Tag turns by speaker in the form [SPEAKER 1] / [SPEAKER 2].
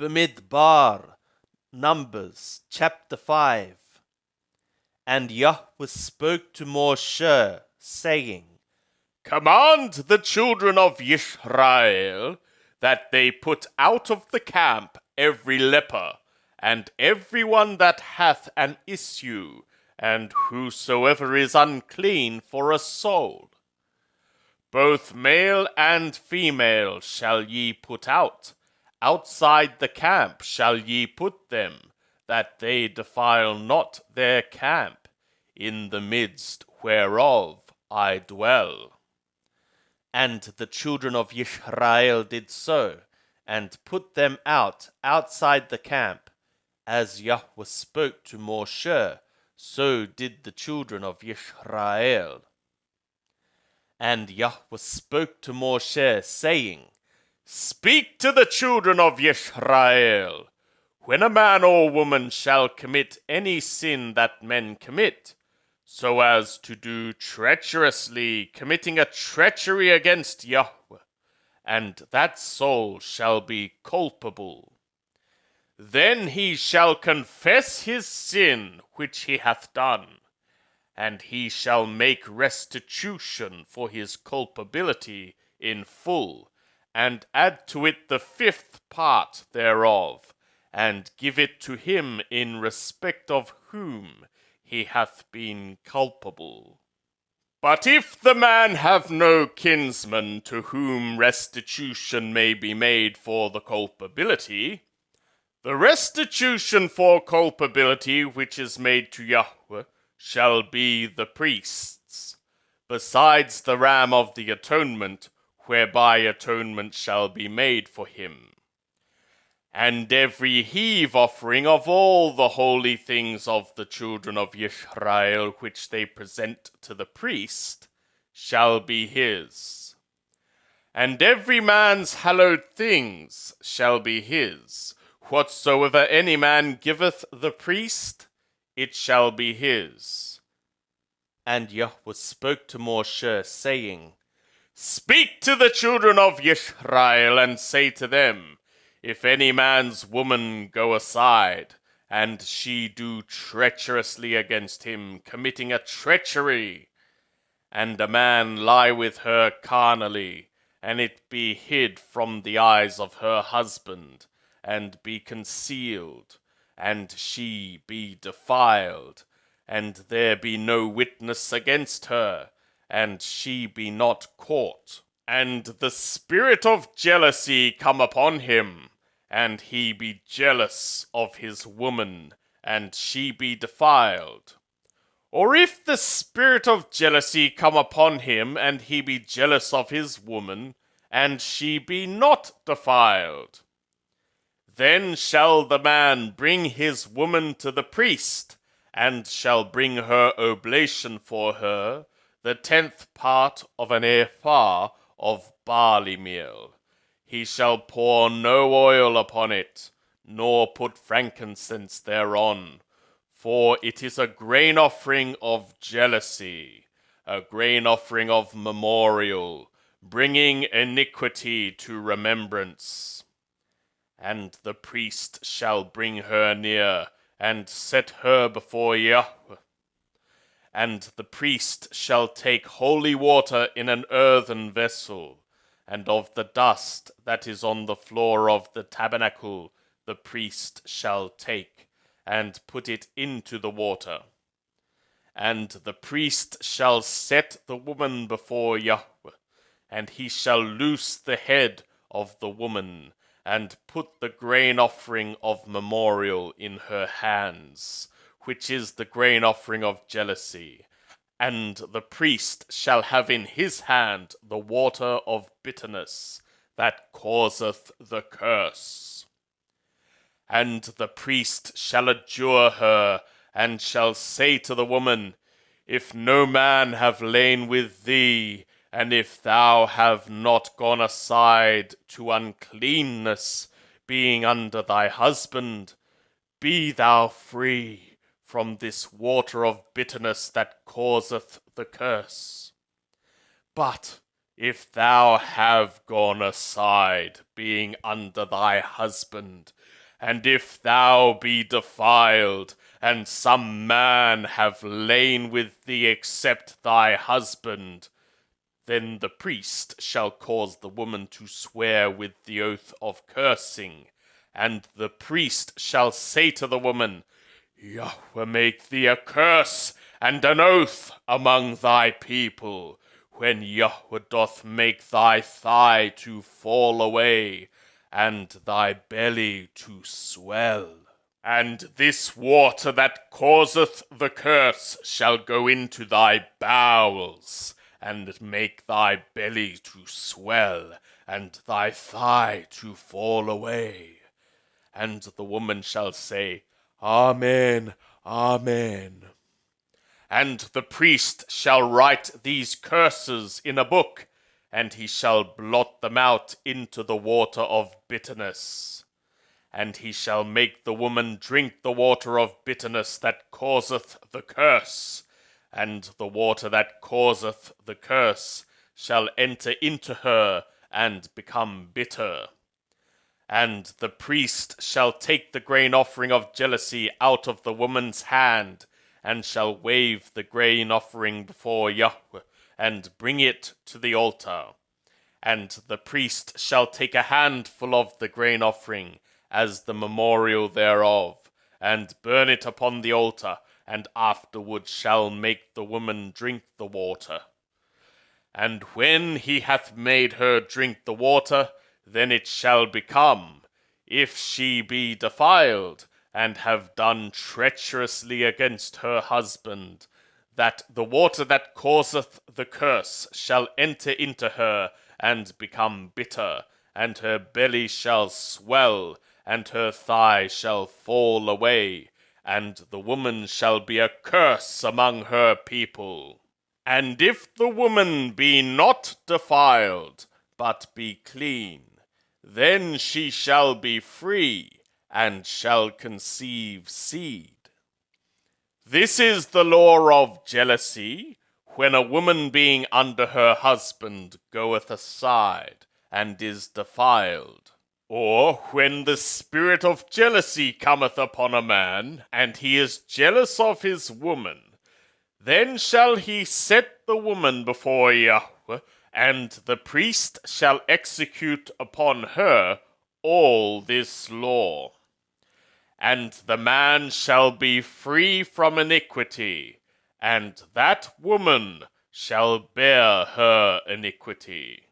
[SPEAKER 1] Bamidbar, Numbers, chapter 5. And Yahweh spoke to Moshe, saying,
[SPEAKER 2] Command the children of Israel that they put out of the camp every leper, and every one that hath an issue, and whosoever is unclean for a soul. Both male and female shall ye put out, outside the camp shall ye put them, that they defile not their camp, in the midst whereof I dwell.
[SPEAKER 1] And the children of Israel did so, and put them out outside the camp. As Yahweh spoke to Moshe, so did the children of Israel. And Yahweh spoke to Moshe, saying,
[SPEAKER 2] Speak to the children of Israel. When a man or woman shall commit any sin that men commit, so as to do treacherously, committing a treachery against Yahweh, and that soul shall be culpable, then he shall confess his sin which he hath done, and he shall make restitution for his culpability in full, and add to it the 5th part thereof, and give it to him in respect of whom he hath been culpable. But if the man have no kinsman to whom restitution may be made for the culpability, the restitution for culpability which is made to Yahweh shall be the priest's, besides the ram of the atonement, whereby atonement shall be made for him. And every heave offering of all the holy things of the children of Israel which they present to the priest shall be his. And every man's hallowed things shall be his. Whatsoever any man giveth the priest, it shall be his.
[SPEAKER 1] And Yahweh spoke to Moshe, saying,
[SPEAKER 2] Speak to the children of Israel, and say to them, If any man's woman go aside, and she do treacherously against him, committing a treachery, and a man lie with her carnally, and it be hid from the eyes of her husband, and be concealed, and she be defiled, and there be no witness against her, and she be not caught, and the spirit of jealousy come upon him, and he be jealous of his woman, and she be defiled. Or if the spirit of jealousy come upon him, and he be jealous of his woman, and she be not defiled, then shall the man bring his woman to the priest, and shall bring her oblation for her, the 10th part of an ephah of barley meal. He shall pour no oil upon it, nor put frankincense thereon, for it is a grain offering of jealousy, a grain offering of memorial, bringing iniquity to remembrance. And the priest shall bring her near, and set her before Yahweh. And the priest shall take holy water in an earthen vessel, and of the dust that is on the floor of the tabernacle the priest shall take, and put it into the water. And the priest shall set the woman before Yahweh, and he shall loose the head of the woman, and put the grain offering of memorial in her hands, which is the grain offering of jealousy. And the priest shall have in his hand the water of bitterness, that causeth the curse. And the priest shall adjure her, and shall say to the woman, If no man have lain with thee, and if thou have not gone aside to uncleanness, being under thy husband, be thou free from this water of bitterness that causeth the curse. But if thou have gone aside, being under thy husband, and if thou be defiled, and some man have lain with thee except thy husband, then the priest shall cause the woman to swear with the oath of cursing, and the priest shall say to the woman, Yahweh make thee a curse and an oath among thy people, when Yahweh doth make thy thigh to fall away, and thy belly to swell. And this water that causeth the curse shall go into thy bowels, and make thy belly to swell, and thy thigh to fall away. And the woman shall say, Amen, Amen. And the priest shall write these curses in a book, and he shall blot them out into the water of bitterness. And he shall make the woman drink the water of bitterness that causeth the curse, and the water that causeth the curse shall enter into her and become bitter. And the priest shall take the grain offering of jealousy out of the woman's hand, and shall wave the grain offering before Yahweh, and bring it to the altar. And the priest shall take a handful of the grain offering, as the memorial thereof, and burn it upon the altar, and afterward shall make the woman drink the water. And when he hath made her drink the water, then it shall become, if she be defiled, and have done treacherously against her husband, that the water that causeth the curse shall enter into her, and become bitter, and her belly shall swell, and her thigh shall fall away, and the woman shall be a curse among her people. And if the woman be not defiled, but be clean, then she shall be free, and shall conceive seed. This is the law of jealousy, when a woman being under her husband goeth aside, and is defiled. Or when the spirit of jealousy cometh upon a man, and he is jealous of his woman, then shall he set the woman before Yahweh, and the priest shall execute upon her all this law. And the man shall be free from iniquity, and that woman shall bear her iniquity.